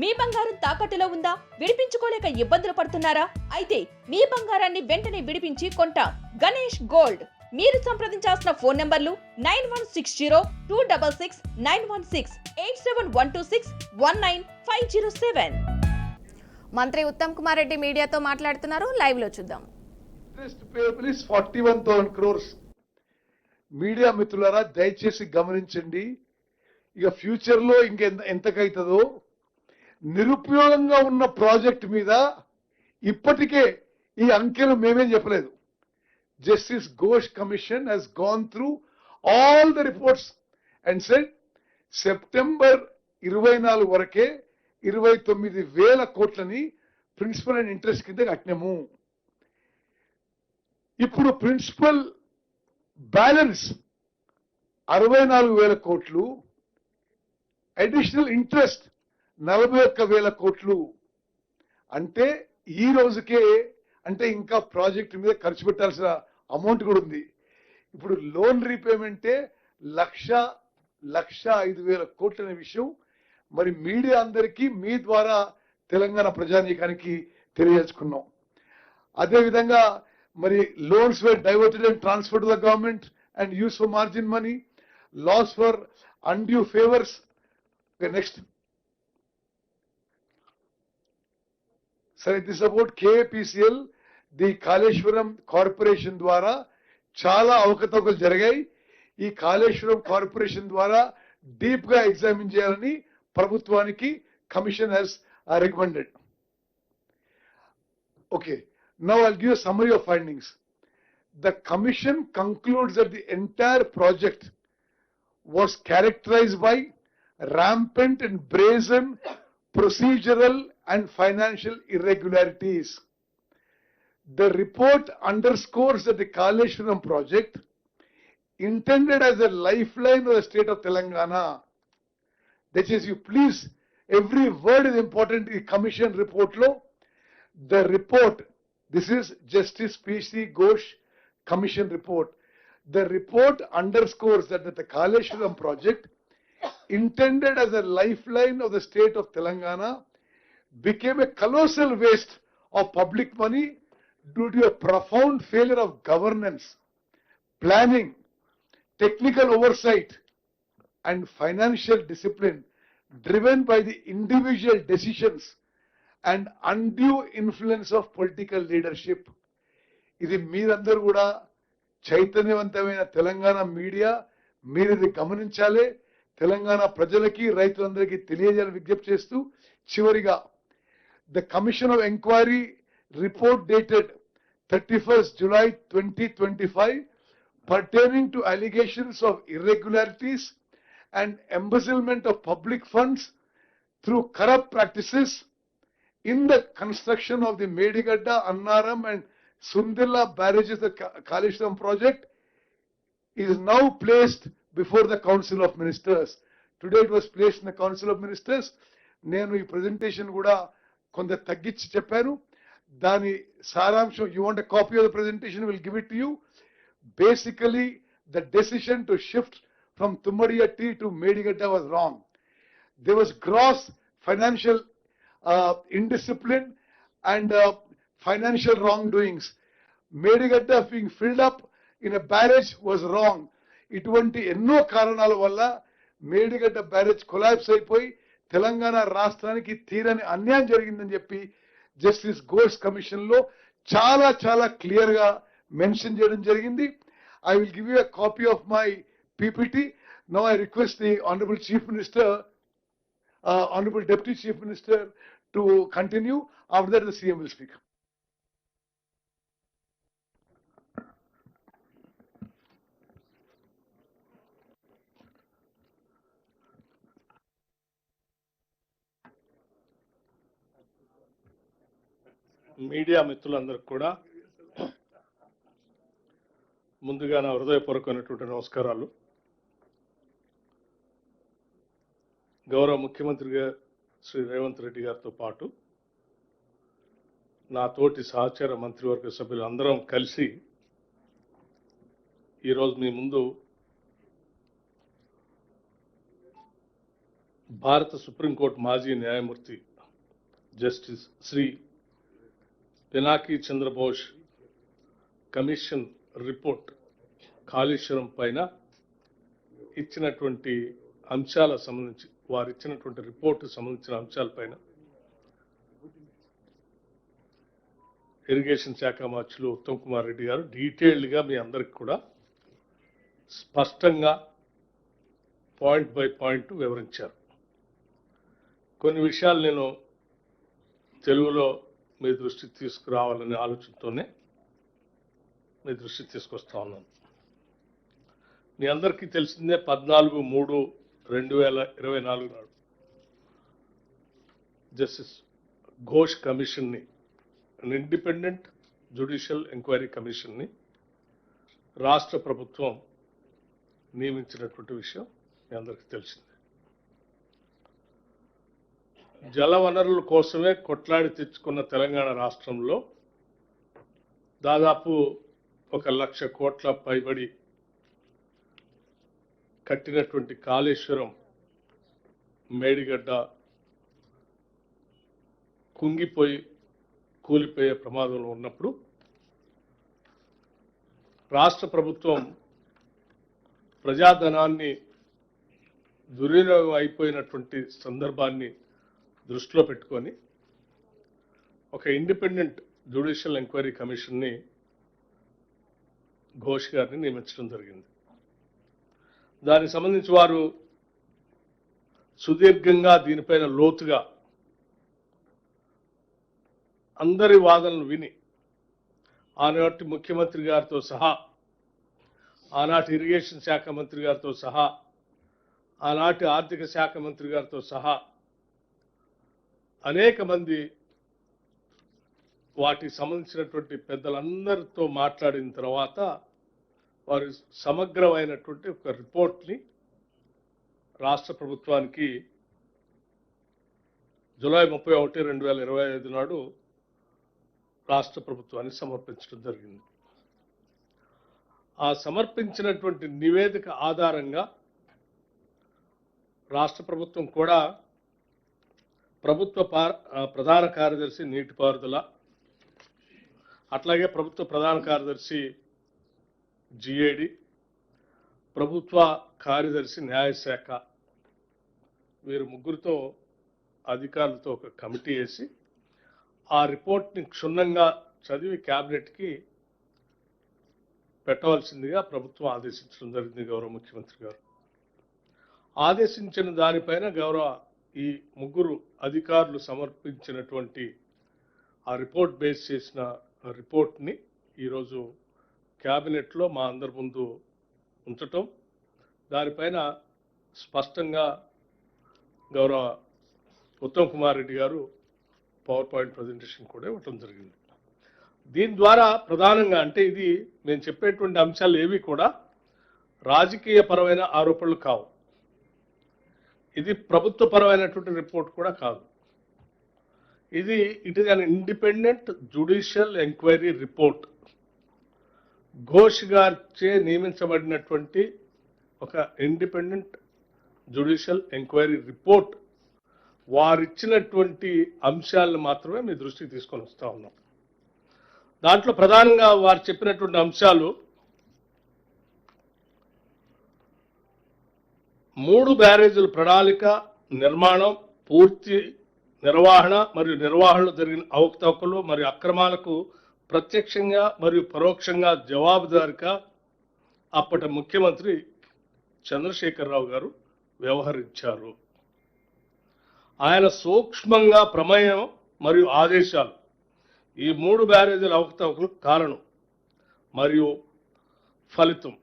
మీ బంగారం తాకట్టులో ఉందా? విడిపించుకోలేక ఇబ్బందులు పడుతున్నారా? అయితే మీ బంగారాన్ని వెంటనే విడిపించి కొంటాం. గణేష్ గోల్డ్. మీరు సంప్రదించాల్సిన ఫోన్ నంబర్లు 9160-266-916, 8712619507. మంత్రి ఉత్తమ్ కుమార్ రెడ్డి మీడియాతో మాట్లాడుతున్నారు. లైవ్ లో చూద్దాం. 41,000 crores. మీడియా మిత్రులారా దయచేసి గమనించండి. ఇక ఫ్యూచర్ లో ఎంతకైతుందో నిరుపయోగంగా ఉన్న ప్రాజెక్ట్ మీద ఇప్పటికే ఈ అంకెలు మేమేం చెప్పలేదు. Justice Ghosh commission has gone through all the reports and said September 24 వరకే 29,000 కోట్లని ప్రిన్సిపల్ అండ్ ఇంట్రెస్ట్ కింద కట్టినాము. ఇప్పుడు ప్రిన్సిపల్ బ్యాలెన్స్ 64,000 కోట్లు, అడిషనల్ ఇంట్రెస్ట్ 41,000 కోట్లు. అంటే ఈ రోజుకే అంటే ఇంకా ప్రాజెక్ట్ మీద ఖర్చు పెట్టాల్సిన అమౌంట్ కూడా ఉంది. ఇప్పుడు లోన్ రీపేమెంటే 1,05,000 కోట్ల అనే విషయం మరి మీడియా అందరికీ మీ ద్వారా తెలంగాణ ప్రజానీకానికి తెలియజేసుకున్నాం. అదేవిధంగా మరి loans were diverted and transferred to the government and used for margin money, loss for undue favors. Okay, next. Sir, this is about KPCL, the Kaleshwaram corporation ద్వారా చాలా అవకతవకలు జరిగాయి. ఈ కాళేశ్వరం కార్పొరేషన్ ద్వారా డీప్ గా ఎగ్జామిన్ చేయాలని ప్రభుత్వానికి commission has recommended. Okay. Now I'll give a summary of findings. The commission concludes that the entire project was characterized by rampant and brazen procedural and financial irregularities. The report underscores that the Kaleshwaram project, intended as a lifeline of the state of Telangana, that is, you please, every word is important in the commission report law. The report, this is Justice P.C. Ghosh Commission report. The report underscores that the Kaleshwaram project, intended as a lifeline of the state of Telangana, became a colossal waste of public money due to a profound failure of governance, planning, technical oversight, and financial discipline driven by the individual decisions and undue influence of political leadership. ఇది మీరందరూ కూడా చైతన్యవంతమైన Telangana media మీరు ఇది గమనించాలి. తెలంగాణ ప్రజలకి రైతులందరికీ తెలియజేయాలని విజ్ఞప్తి చేస్తూ చివరిగా the commission of enquiry report dated 31st July 2025 pertaining to allegations of irregularities and embezzlement of public funds through corrupt practices in the construction of the Medigadda, Annaram and Sundilla barrages, the Kaleshwaram project, is now placed before the Council of Ministers. Today it was placed in the Council of Ministers. నేను ఈ presentation కూడా కొంత తగ్గించి చెప్పాను. దాని సారాంశం, you want a copy of the presentation, we'll give it to you. Basically, the decision to shift from Tummadiyatti to Medigadda was wrong. There was gross financial indiscipline and financial wrongdoings. Medigadda being filled up in a barrage was wrong. ఇటువంటి ఎన్నో కారణాల వల్ల Medigadda barrage collapse అయిపోయి తెలంగాణ రాష్ట్రానికి తీరని అన్యాయం జరిగిందని చెప్పి జస్టిస్ ఘోష్ కమిషన్ లో చాలా చాలా క్లియర్ గా మెన్షన్ చేయడం జరిగింది. I will give you a copy of my PPT. Now I request the Honorable Chief Minister, Honorable Deputy Chief Minister to continue. After that the CM will speak. Media మిత్రులందరికీ కూడా ముందుగా నా హృదయపూర్వకమైనటువంటి నమస్కారాలు. గౌరవ ముఖ్యమంత్రిగా శ్రీ రేవంత్ రెడ్డి గారితో పాటు నా తోటి సహచర మంత్రివర్గ సభ్యులు అందరం కలిసి ఈరోజు మీ ముందు భారత సుప్రీంకోర్టు మాజీ న్యాయమూర్తి justice Shri Pinaki Chandrabose commission report Kaleshwaram పైన ఇచ్చినటువంటి అంశాల సంబంధించి వారు ఇచ్చినటువంటి రిపోర్టు సంబంధించిన అంశాలపైన ఇరిగేషన్ శాఖ మంత్రులు ఉత్తమ్ కుమార్ రెడ్డి గారు డీటెయిల్డ్గా మీ అందరికి కూడా స్పష్టంగా పాయింట్ బై పాయింట్ వివరించారు. కొన్ని విషయాలు నేను తెలుగులో మీ దృష్టికి తీసుకురావాలనే ఆలోచనతోనే మీ దృష్టికి తీసుకొస్తా ఉన్నాను. మీ అందరికీ తెలిసిందే 14/3/2024 నాడు జస్టిస్ ఘోష్ కమిషన్ని, ఇండిపెండెంట్ జ్యుడిషియల్ ఎంక్వైరీ కమిషన్ని రాష్ట్ర ప్రభుత్వం నియమించినటువంటి విషయం మీ అందరికీ తెలిసిందే. జల వనరుల కోసమే కొట్లాడి తెచ్చుకున్న తెలంగాణ రాష్ట్రంలో దాదాపు 1,00,000 కోట్ల పైబడి కట్టినటువంటి కాళేశ్వరం మేడిగడ్డ కుంగిపోయి కూలిపోయే ప్రమాదంలో ఉన్నప్పుడు రాష్ట్ర ప్రభుత్వం ప్రజాధనాన్ని దుర్వినియోగం అయిపోయినటువంటి సందర్భాన్ని దృష్టిలో పెట్టుకొని ఒక ఇండిపెండెంట్ జ్యుడిషియల్ ఎంక్వైరీ కమిషన్ని ఘోష్ గారిని నియమించడం జరిగింది. దానికి సంబంధించి వారు సుదీర్ఘంగా దీనిపైన లోతుగా అందరి వాదనలు విని ఆనాటి ముఖ్యమంత్రి గారితో సహా, ఆనాటి ఇరిగేషన్ శాఖ మంత్రి గారితో సహా, ఆనాటి ఆర్థిక శాఖ మంత్రి గారితో సహా అనేక మంది వాటికి సంబంధించినటువంటి పెద్దలందరితో మాట్లాడిన తర్వాత వారు సమగ్రమైనటువంటి ఒక రిపోర్ట్ని రాష్ట్ర ప్రభుత్వానికి జూలై 31, 2025 నాడు రాష్ట్ర ప్రభుత్వానికి సమర్పించడం జరిగింది. ఆ సమర్పించినటువంటి నివేదిక ఆధారంగా రాష్ట్ర ప్రభుత్వం కూడా ప్రభుత్వ ప్రధాన కార్యదర్శి నీటిపారుదల, అట్లాగే ప్రభుత్వ ప్రధాన కార్యదర్శి జిఏడి, ప్రభుత్వ కార్యదర్శి న్యాయశాఖ, వీరు ముగ్గురితో అధికారులతో ఒక కమిటీ వేసి ఆ రిపోర్ట్ని క్షుణ్ణంగా చదివి క్యాబినెట్కి పెట్టవలసిందిగా ప్రభుత్వం ఆదేశించడం జరిగింది. గౌరవ ముఖ్యమంత్రి గారు ఆదేశించిన దానిపైన ఈ ముగ్గురు అధికారులు సమర్పించినటువంటి ఆ రిపోర్ట్ బేస్ చేసిన రిపోర్ట్ని ఈరోజు క్యాబినెట్లో మా అందరి ముందు ఉంచటం, దానిపైన స్పష్టంగా గౌరవ ఉత్తమ్ కుమార్ రెడ్డి గారు పవర్ పాయింట్ ప్రజెంటేషన్ కూడా ఇవ్వటం జరిగింది. దీని ద్వారా ప్రధానంగా అంటే ఇది మేము చెప్పేటువంటి అంశాలు ఏవి కూడా రాజకీయపరమైన ఆరోపణలు కావు, ఇది ప్రభుత్వపరమైనటువంటి రిపోర్ట్ కూడా కాదు. It is an independent judicial enquiry report. Ghosh గారిచే నియమించబడినటువంటి ఒక ఇండిపెండెంట్ జ్యుడిషియల్ ఎంక్వైరీ రిపోర్ట్ వారిచ్చినటువంటి అంశాలను మాత్రమే మీ దృష్టికి తీసుకొని వస్తూ ఉన్నాం. దాంట్లో ప్రధానంగా వారు చెప్పినటువంటి అంశాలు 3 బ్యారేజీల ప్రణాళిక, నిర్మాణం, పూర్తి నిర్వహణ మరియు నిర్వహణలో జరిగిన అవకతవకలు మరియు అక్రమాలకు ప్రత్యక్షంగా మరియు పరోక్షంగా జవాబుదారిగా అప్పటి ముఖ్యమంత్రి చంద్రశేఖరరావు గారు వ్యవహరించారు. ఆయన సూక్ష్మంగా ప్రమేయం మరియు ఆదేశాలు ఈ 3 బ్యారేజీల అవకతవకలకు కారణం మరియు ఫలితం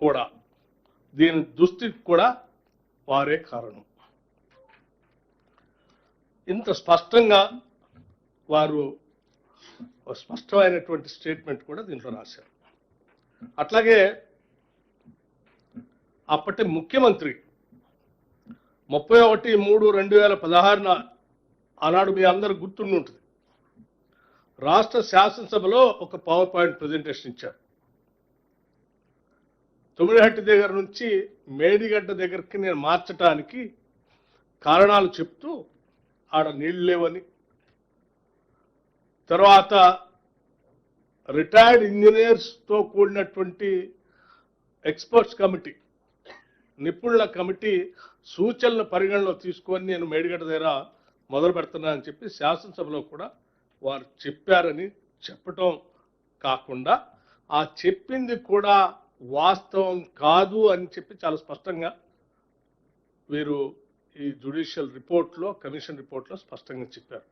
కూడా, దీని దుస్థితికి కూడా వారే కారణం. ఇంత స్పష్టంగా వారు స్పష్టమైనటువంటి స్టేట్మెంట్ కూడా దీంట్లో రాశారు. అట్లాగే అప్పటి ముఖ్యమంత్రి 31/3/2016 ఆనాడు మీ అందరూ గుర్తుండి ఉంటుంది, రాష్ట్ర శాసనసభలో ఒక పవర్ పాయింట్ ప్రజెంటేషన్ ఇచ్చారు. తుమ్మిడిహట్టి దగ్గర నుంచి మేడిగడ్డ దగ్గరికి నేను మార్చడానికి కారణాలు చెప్తూ ఆడ నీళ్లు లేవని, తర్వాత రిటైర్డ్ ఇంజనీర్స్తో కూడినటువంటి ఎక్స్పర్ట్స్ కమిటీ, నిపుణుల కమిటీ సూచనలు పరిగణలో తీసుకొని నేను మేడిగడ్డ దగ్గర మొదలు పెడుతున్నానని చెప్పి శాసనసభలో కూడా వారు చెప్పారని చెప్పటం కాకుండా ఆ చెప్పింది కూడా వాస్తవం కాదు అని చెప్పి చాలా స్పష్టంగా వీరు ఈ జ్యుడిషియల్ రిపోర్ట్లో, కమిషన్ రిపోర్ట్లో స్పష్టంగా చెప్పారు.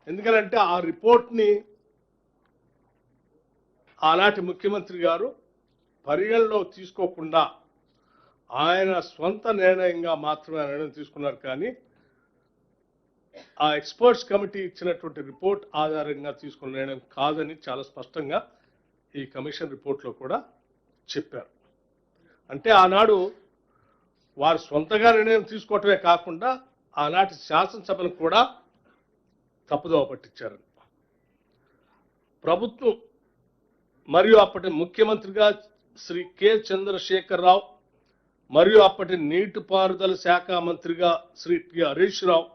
ఎందుకంటే ఆ రిపోర్ట్ని ఆనాటి ముఖ్యమంత్రి గారు పరిగణలో తీసుకోకుండా ఆయన స్వంత నిర్ణయంగా మాత్రమే నిర్ణయం తీసుకున్నారు. కానీ ఆ ఎక్స్పర్ట్స్ కమిటీ ఇచ్చినటువంటి రిపోర్ట్ ఆధారంగా తీసుకున్న నిర్ణయం కాదని చాలా స్పష్టంగా ఈ కమిషన్ రిపోర్ట్లో కూడా చెప్పారు. అంటే ఆనాడు వారు సొంతగా నిర్ణయం తీసుకోవటమే కాకుండా ఆనాటి శాసనసభను కూడా తప్పుదోవ పట్టించారు. ప్రభుత్వం మరియు అప్పటి ముఖ్యమంత్రిగా శ్రీ కె చంద్రశేఖరరావు మరియు అప్పటి నీటిపారుదల శాఖ మంత్రిగా శ్రీ టి హరీష్ రావు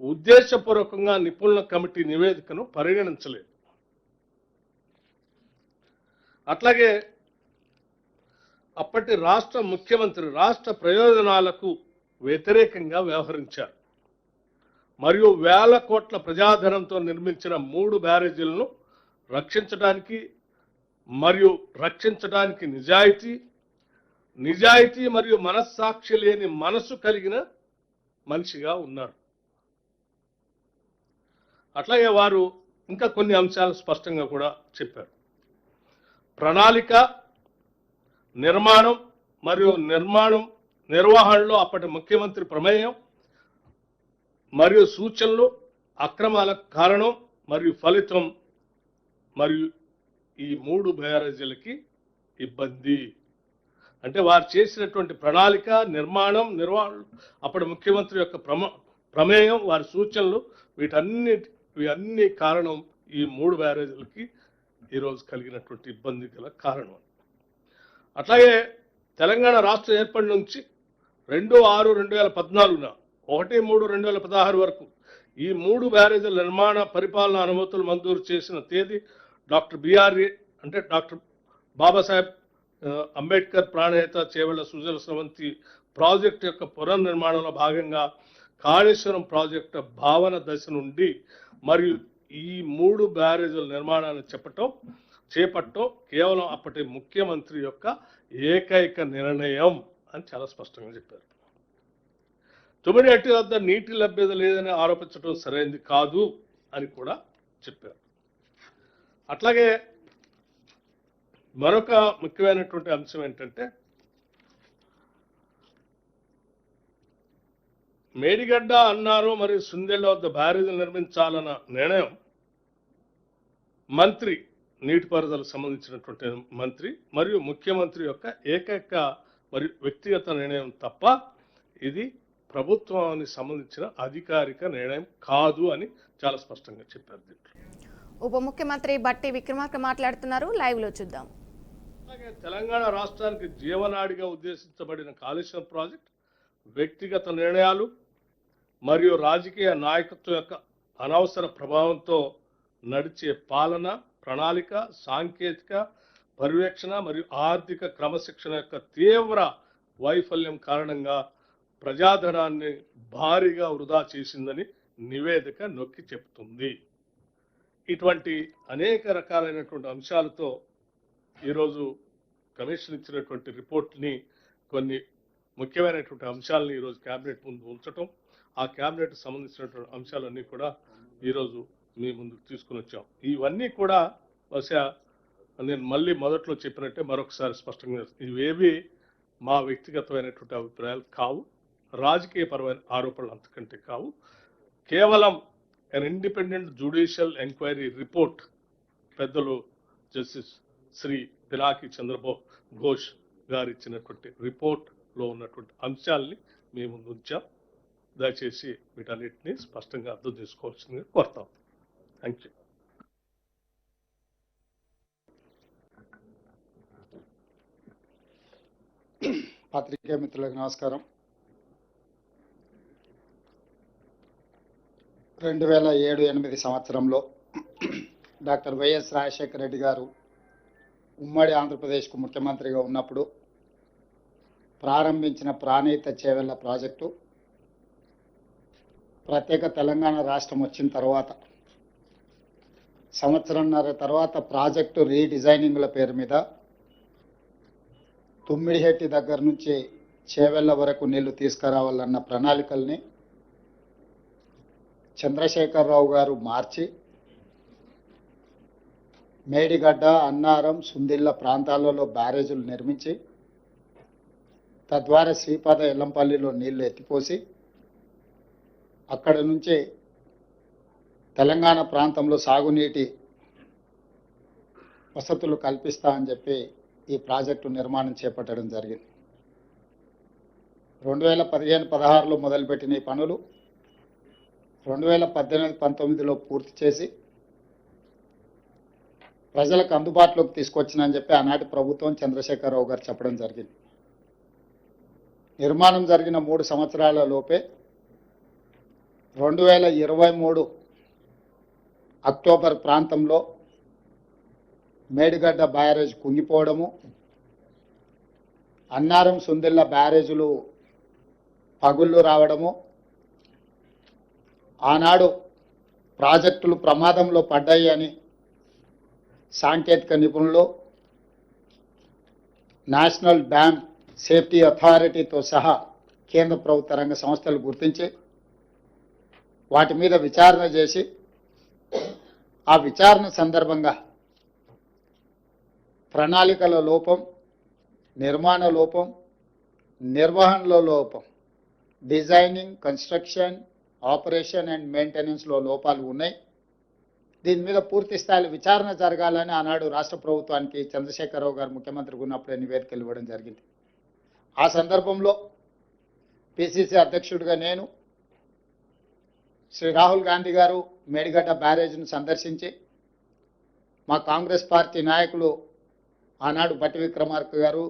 ఉద్దేశపూర్వకంగా నిపుణుల కమిటీ నివేదికను పరిగణించలేదు. అట్లాగే అప్పటి రాష్ట్ర ముఖ్యమంత్రి రాష్ట్ర ప్రయోజనాలకు వ్యతిరేకంగా వ్యవహరించారు మరియు వేల కోట్ల ప్రజాధనంతో నిర్మించిన 3 బ్యారేజీలను రక్షించడానికి నిజాయితీ మరియు మనస్సాక్షి లేని మనసు కలిగిన మనిషిగా ఉన్నారు. అట్లాగే వారు ఇంకా కొన్ని అంశాలు స్పష్టంగా కూడా చెప్పారు. ప్రణాళిక, నిర్మాణం మరియు నిర్వహణలో అప్పటి ముఖ్యమంత్రి ప్రమేయం మరియు సూచనలు అక్రమాలకు కారణం మరియు ఫలితం మరియు ఈ 3 బ్యారేజీలకి ఇబ్బంది. అంటే వారు చేసినటువంటి ప్రణాళిక, నిర్మాణం, నిర్వహణ, అప్పటి ముఖ్యమంత్రి యొక్క ప్రమేయం, వారి సూచనలు, వీటన్ని కారణం ఈ 3 బ్యారేజీలకి ఈరోజు కలిగినటువంటి ఇబ్బంది గల కారణం. అట్లాగే తెలంగాణ రాష్ట్ర ఏర్పడి నుంచి 2/6/2014 1/3/2016 వరకు ఈ 3 బ్యారేజీల నిర్మాణ పరిపాలన అనుమతులు మంజూరు చేసిన తేదీ డాక్టర్ బాబాసాహెబ్ అంబేద్కర్ ప్రాణేత చేవెళ్ల సుజల స్రవంతి ప్రాజెక్టు యొక్క పునర్నిర్మాణంలో భాగంగా కాళేశ్వరం ప్రాజెక్టు భావన దశ నుండి మరియు ఈ 3 బ్యారేజీల నిర్మాణాన్ని చేపట్టడం కేవలం అప్పటి ముఖ్యమంత్రి యొక్క ఏకైక నిర్ణయం అని చాలా స్పష్టంగా చెప్పారు. తుమ్మిడిహట్టి వద్ద నీటి లభ్యత లేదని ఆరోపించడం సరైనది కాదు అని కూడా చెప్పారు. అట్లాగే మరొక ముఖ్యమైనటువంటి అంశం ఏంటంటే మేడిగడ్డ, అన్నారు మరియు సుందెళ్ల వద్ద బ్యారేజీలు నిర్మించాలన్న నిర్ణయం మంత్రి, నీటిపారుదలకు సంబంధించినటువంటి మంత్రి మరియు ముఖ్యమంత్రి యొక్క ఏకైక మరియు వ్యక్తిగత నిర్ణయం తప్ప ఇది ప్రభుత్వానికి సంబంధించిన అధికారిక నిర్ణయం కాదు అని చాలా స్పష్టంగా చెప్పారు. దీంట్లో ఉప ముఖ్యమంత్రి బట్టి విక్రమార్క మాట్లాడుతున్నారు. లైవ్ లో చూద్దాం. అలాగే తెలంగాణ రాష్ట్రానికి జీవనాడిగా ఉద్దేశించబడిన కాళేశ్వరం ప్రాజెక్ట్ వ్యక్తిగత నిర్ణయాలు మరియు రాజకీయ నాయకత్వం యొక్క అనవసర ప్రభావంతో నడిచే పాలన, ప్రణాళిక, సాంకేతిక పర్యవేక్షణ మరియు ఆర్థిక క్రమశిక్షణ యొక్క తీవ్ర వైఫల్యం కారణంగా ప్రజాధనాన్ని భారీగా వృధా చేసిందని నివేదిక నొక్కి చెప్తుంది. ఇటువంటి అనేక రకాలైనటువంటి అంశాలతో ఈరోజు కమిషన్ ఇచ్చినటువంటి రిపోర్ట్ని, కొన్ని ముఖ్యమైనటువంటి అంశాలని ఈరోజు క్యాబినెట్ ముందు ఉంచటం, ఆ క్యాబినెట్ సంబంధించినటువంటి అంశాలన్నీ కూడా ఈరోజు మీ ముందుకు తీసుకుని వచ్చాం. ఇవన్నీ కూడా బహుశా నేను మళ్ళీ మొదట్లో చెప్పినట్టే మరొకసారి స్పష్టంగా, ఇవేవి మా వ్యక్తిగతమైనటువంటి అభిప్రాయాలు కావు, రాజకీయపరమైన ఆరోపణలు అంతకంటే కావు. కేవలం an independent judicial enquiry report పెద్దలు జస్టిస్ శ్రీ పినాకి చంద్రఘోష్ గారు ఇచ్చినటువంటి రిపోర్ట్లో ఉన్నటువంటి అంశాలని మేము ముందు ఉంచాం. దయచేసి వీటన్నిటిని స్పష్టంగా అర్థం చేసుకోవాల్సిందిగా కోరుతాం. Thank you. పత్రికా మిత్రులకు నమస్కారం. 2007-8 సంవత్సరంలో డాక్టర్ వైఎస్ రాజశేఖర రెడ్డి గారు ఉమ్మడి ఆంధ్రప్రదేశ్కు ముఖ్యమంత్రిగా ఉన్నప్పుడు ప్రారంభించిన ప్రాణహిత చేవెళ్ల ప్రాజెక్టు ప్రత్యేక తెలంగాణ రాష్ట్రం వచ్చిన తర్వాత సంవత్సరంన్నర తర్వాత ప్రాజెక్టు రీడిజైనింగ్ల పేరు మీద తుమ్మిడిహెట్టి దగ్గర నుంచి చేవెళ్ల వరకు నీళ్లు తీసుకురావాలన్న ప్రణాళికల్ని చంద్రశేఖరరావు గారు మార్చి మేడిగడ్డ, అన్నారం, సుందిళ్ళ ప్రాంతాలలో బ్యారేజీలు నిర్మించి తద్వారా శ్రీపాద ఎల్లంపల్లిలో నీళ్లు ఎత్తిపోసి అక్కడ నుంచి తెలంగాణ ప్రాంతంలో సాగునీటి వసతులు కల్పిస్తా అని చెప్పి ఈ ప్రాజెక్టు నిర్మాణం చేపట్టడం జరిగింది. 2015-16లో మొదలుపెట్టిన ఈ పనులు 2018-19లో పూర్తి చేసి ప్రజలకు అందుబాటులోకి తీసుకొచ్చినని చెప్పి ఆనాటి ప్రభుత్వం చంద్రశేఖరరావు గారు చెప్పడం జరిగింది. నిర్మాణం జరిగిన 3 సంవత్సరాల లోపే 2023 అక్టోబర్ ప్రాంతంలో మేడిగడ్డ బ్యారేజ్ కుంగిపోవడము, అన్నారం, సుందిళ్ళ బ్యారేజీలు పగుళ్ళు రావడము, ఆనాడు ప్రాజెక్టులు ప్రమాదంలో పడ్డాయి అని సాంకేతిక నిపుణులు, నేషనల్ డ్యామ్ సేఫ్టీ అథారిటీతో సహా కేంద్ర ప్రభుత్వ రంగ సంస్థలు గుర్తించి వాటి మీద విచారణ చేసి ఆ విచారణ సందర్భంగా ప్రణాళికల లోపం, నిర్మాణ లోపం, నిర్వహణలో లోపం, డిజైనింగ్, కన్స్ట్రక్షన్, ఆపరేషన్ అండ్ మెయింటెనెన్స్లో లోపాలు ఉన్నాయి. దీని మీద పూర్తి స్థాయిలో విచారణ జరగాలని ఆనాడు రాష్ట్ర ప్రభుత్వానికి చంద్రశేఖరరావు గారు ముఖ్యమంత్రిగా ఉన్నప్పుడే నివేదికలు ఇవ్వడం జరిగింది. ఆ సందర్భంలో పిసిసి అధ్యక్షుడిగా నేను, శ్రీ రాహుల్ గాంధీ గారు మేడిగడ్డ బ్యారేజ్ను సందర్శించి మా కాంగ్రెస్ పార్టీ నాయకులు ఆనాడు బట్టి విక్రమార్క గారు,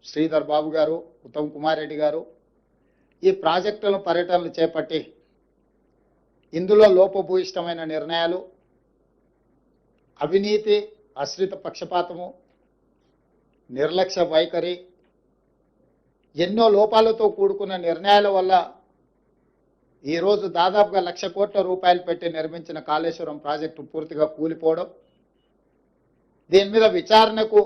శ్రీధర్ బాబు గారు, ఉత్తమ్ కుమార్ రెడ్డి గారు ఈ ప్రాజెక్టుల పర్యటనలు చేపట్టి ఇందులో లోపభూయిష్టమైన నిర్ణయాలు, అవినీతి, ఆశ్రిత పక్షపాతము, నిర్లక్ష్య వైఖరి, ఎన్నో లోపాలతో కూడుకున్న నిర్ణయాల వల్ల ఈరోజు దాదాపుగా 1,00,000 కోట్ల రూపాయలు పెట్టి నిర్మించిన కాళేశ్వరం ప్రాజెక్టు పూర్తిగా కూలిపోవడం, దీని మీద విచారణకు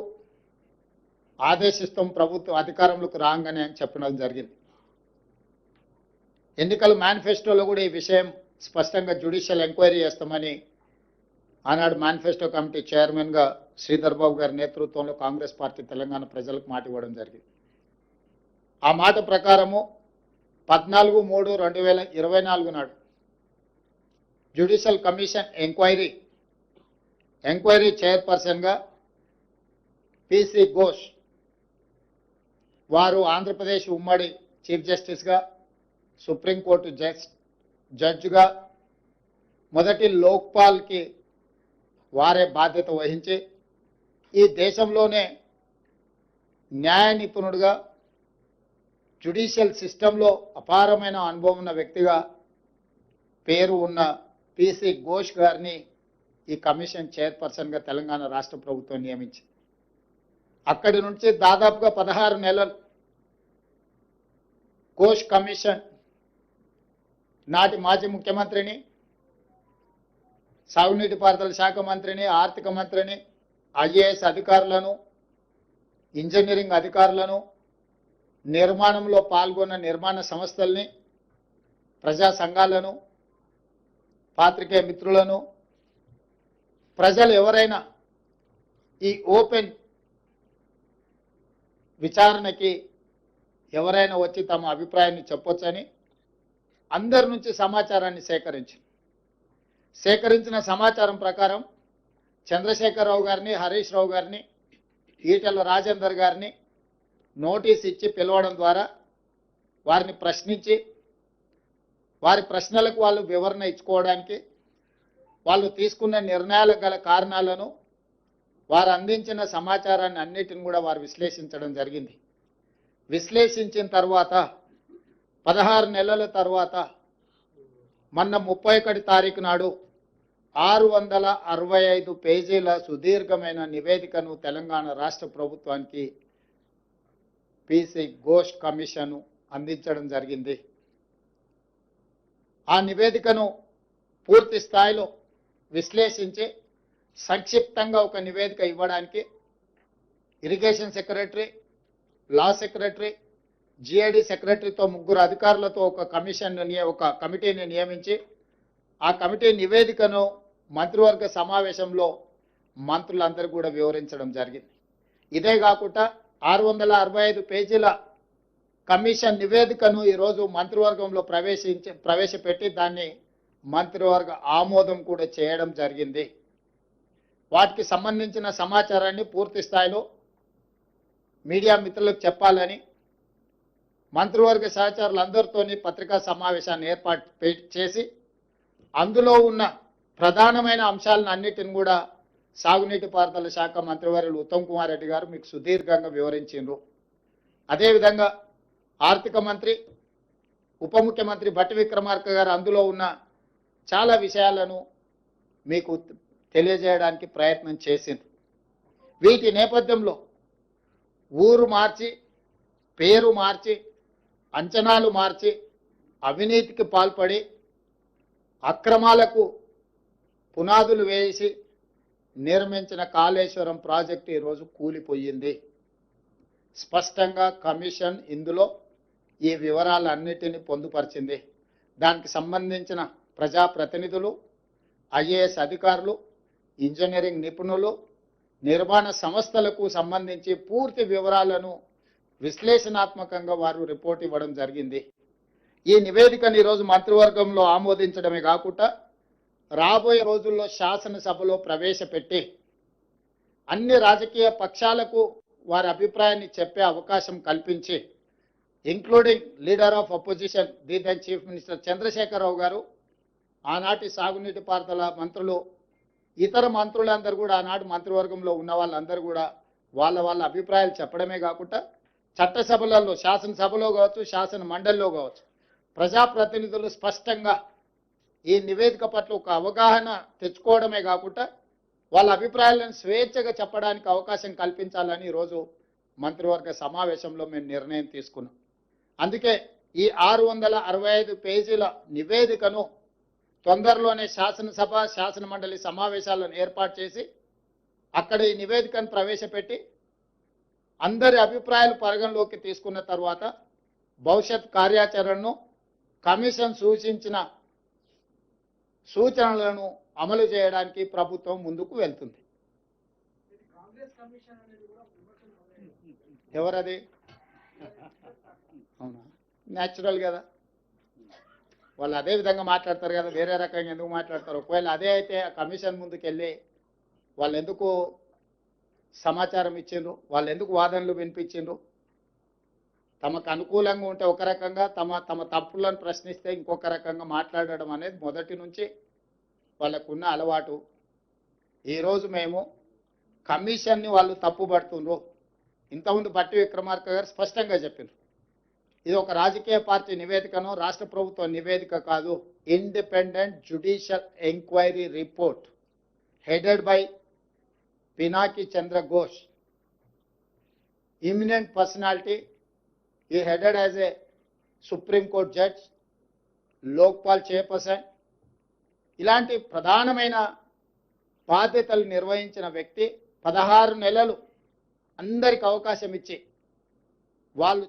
ఆదేశిస్తాం ప్రభుత్వం అధికారంలోకి రాగానే అని చెప్పడం జరిగింది. ఎన్నికల మేనిఫెస్టోలో కూడా ఈ విషయం స్పష్టంగా జ్యుడిషియల్ ఎంక్వైరీ చేస్తామని ఆనాడు మేనిఫెస్టో కమిటీ చైర్మన్గా శ్రీధర్ బాబు గారి నేతృత్వంలో కాంగ్రెస్ పార్టీ తెలంగాణ ప్రజలకు మాట ఇవ్వడం జరిగింది. ఆ మాట ప్రకారము 14/3/2024 నాడు జ్యుడిషియల్ కమిషన్ ఎంక్వైరీ చైర్పర్సన్గా పిసి ఘోష్ వారు ఆంధ్రప్రదేశ్ ఉమ్మడి చీఫ్ జస్టిస్గా, సుప్రీంకోర్టు జడ్జిగా మొదటి లోక్పాల్కి వారే బాధ్యత వహించి ఈ దేశంలోనే న్యాయ నిపుణుడిగా, జ్యుడిషియల్ సిస్టంలో అపారమైన అనుభవం ఉన్న వ్యక్తిగా పేరు ఉన్న పిసి ఘోష్ గారిని ఈ కమిషన్ చైర్పర్సన్గా తెలంగాణ రాష్ట్ర ప్రభుత్వం నియమించింది. అక్కడి నుంచి దాదాపుగా 16 నెలలు ఘోష్ కమిషన్ నాటి మాజీ ముఖ్యమంత్రిని, సాగునీటి పారుదల శాఖ మంత్రిని, ఆర్థిక మంత్రిని, ఐఏఎస్ అధికారులను, ఇంజనీరింగ్ అధికారులను, నిర్మాణంలో పాల్గొన్న నిర్మాణ సంస్థల్ని, ప్రజా సంఘాలను, పాత్రికేయ మిత్రులను, ప్రజలు ఎవరైనా ఈ ఓపెన్ విచారణకి ఎవరైనా వచ్చి తమ అభిప్రాయాన్ని చెప్పొచ్చని అందరి నుంచి సమాచారాన్ని సేకరించిన సమాచారం ప్రకారం చంద్రశేఖరరావు గారిని, హరీష్ రావు గారిని, ఈటెల రాజేందర్ గారిని నోటీస్ ఇచ్చి పిలవడం ద్వారా వారిని ప్రశ్నించి వారి ప్రశ్నలకు వాళ్ళు వివరణ ఇచ్చుకోవడానికి, వాళ్ళు తీసుకున్న నిర్ణయాలకు గల కారణాలను, వారు అందించిన సమాచారాన్ని అన్నిటిని కూడా వారు విశ్లేషించడం జరిగింది. విశ్లేషించిన తర్వాత 16 నెలల తర్వాత మొన్న 31 తారీఖు నాడు 665 పేజీల సుదీర్ఘమైన నివేదికను తెలంగాణ రాష్ట్ర ప్రభుత్వానికి పీసీ ఘోష్ కమిషన్ అందించడం జరిగింది. ఆ నివేదికను పూర్తి స్థాయిలో విశ్లేషించి సంక్షిప్తంగా ఒక నివేదిక ఇవ్వడానికి irrigation secretary, law secretary, GID సెక్రటరీతో 3 అధికారులతో ఒక కమిటీని నియమించి ఆ కమిటీ నివేదికను మంత్రివర్గ సమావేశంలో మంత్రులందరూ కూడా వివరించడం జరిగింది. ఇదే కాకుండా 665 పేజీల కమిషన్ నివేదికను ఈరోజు మంత్రివర్గంలో ప్రవేశపెట్టి దాన్ని మంత్రివర్గ ఆమోదం కూడా చేయడం జరిగింది. వాటికి సంబంధించిన సమాచారాన్ని పూర్తి స్థాయిలో మీడియా మిత్రులకు చెప్పాలని మంత్రివర్గ సహచరులందరితోని పత్రికా సమావేశాన్ని ఏర్పాటు చేసి అందులో ఉన్న ప్రధానమైన అంశాలను అన్నిటిని కూడా సాగునీటి పారుదల శాఖ మంత్రివర్యులు ఉత్తమ్ కుమార్ రెడ్డి గారు మీకు సుదీర్ఘంగా వివరించారు. అదేవిధంగా ఆర్థిక మంత్రి, ఉప ముఖ్యమంత్రి భట్టి విక్రమార్క గారు అందులో ఉన్న చాలా విషయాలను మీకు తెలియజేయడానికి ప్రయత్నం చేసింది. వీటి నేపథ్యంలో ఊరు మార్చి, పేరు మార్చి, అంచనాలు మార్చి, అవినీతికి పాల్పడి అక్రమాలకు పునాదులు వేసి నిర్మించిన కాళేశ్వరం ప్రాజెక్టు ఈరోజు కూలిపోయింది. స్పష్టంగా కమిషన్ ఇందులో ఈ వివరాలన్నిటినీ పొందుపరిచింది. దానికి సంబంధించిన ప్రజాప్రతినిధులు, ఐఏఎస్ అధికారులు, ఇంజనీరింగ్ నిపుణులు, నిర్మాణ సంస్థలకు సంబంధించి పూర్తి వివరాలను విశ్లేషణాత్మకంగా వారు రిపోర్ట్ ఇవ్వడం జరిగింది. ఈ నివేదికను ఈరోజు మంత్రివర్గంలో ఆమోదించడమే కాకుండా రాబోయే రోజుల్లో శాసనసభలో ప్రవేశపెట్టి అన్ని రాజకీయ పక్షాలకు వారి అభిప్రాయాన్ని చెప్పే అవకాశం కల్పించి, including leader of opposition the then chief minister Chandrashekar Rao garu, ఆనాటి సాగునీటి పారుదల మంత్రులు, ఇతర మంత్రులందరూ కూడా ఆనాటి మంత్రివర్గంలో ఉన్న వాళ్ళందరూ కూడా వాళ్ళ అభిప్రాయాలు చెప్పడమే కాకుండా చట్టసభలలో, శాసనసభలో కావచ్చు, శాసన మండలిలో కావచ్చు, ప్రజాప్రతినిధులు స్పష్టంగా ఈ నివేదిక పట్ల ఒక అవగాహన తెచ్చుకోవడమే కాకుండా వాళ్ళ అభిప్రాయాలను స్వేచ్ఛగా చెప్పడానికి అవకాశం కల్పించాలని ఈరోజు మంత్రివర్గ సమావేశంలో మేము నిర్ణయం తీసుకున్నాం. అందుకే ఈ 665 పేజీల నివేదికను తొందరలోనే శాసనసభ, శాసన మండలి సమావేశాలను ఏర్పాటు చేసి అక్కడ ఈ నివేదికను ప్రవేశపెట్టి అందరి అభిప్రాయాలు పరిగణలోకి తీసుకున్న తర్వాత భవిష్యత్ కార్యాచరణను, కమిషన్ సూచించిన సూచనలను అమలు చేయడానికి ప్రభుత్వం ముందుకు వెళ్తుంది. ఎవరది? అవునా, న్యాచురల్ కదా, వాళ్ళు అదే విధంగా మాట్లాడతారు కదా, వేరే రకంగా ఎందుకు మాట్లాడతారు? ఒకవేళ అదే అయితే ఆ కమిషన్ ముందుకు వెళ్ళి వాళ్ళు ఎందుకు సమాచారం ఇచ్చిండ్రు, వాళ్ళు ఎందుకు వాదనలు వినిపించిండ్రు? తమకు అనుకూలంగా ఉంటే ఒక రకంగా, తమ తప్పులను ప్రశ్నిస్తే ఇంకొక రకంగా మాట్లాడడం అనేది మొదటి నుంచి వాళ్ళకున్న అలవాటు. ఈరోజు మేము కమిషన్ని వాళ్ళు తప్పుపడుతుండ్రు. ఇంతకుముందు భట్టి విక్రమార్క గారు స్పష్టంగా చెప్పారు, ఇది ఒక రాజకీయ పార్టీ నివేదికను, రాష్ట్ర ప్రభుత్వ నివేదిక కాదు, independent judicial enquiry report headed by Pinaki Chandra Ghosh, eminent personality. He headed as a Supreme Court judge, Lokpal chairperson, ఇలాంటి ప్రధానమైన బాధ్యతలు నిర్వహించిన వ్యక్తి 16 నెలలు అందరికి అవకాశం ఇచ్చి వాళ్ళు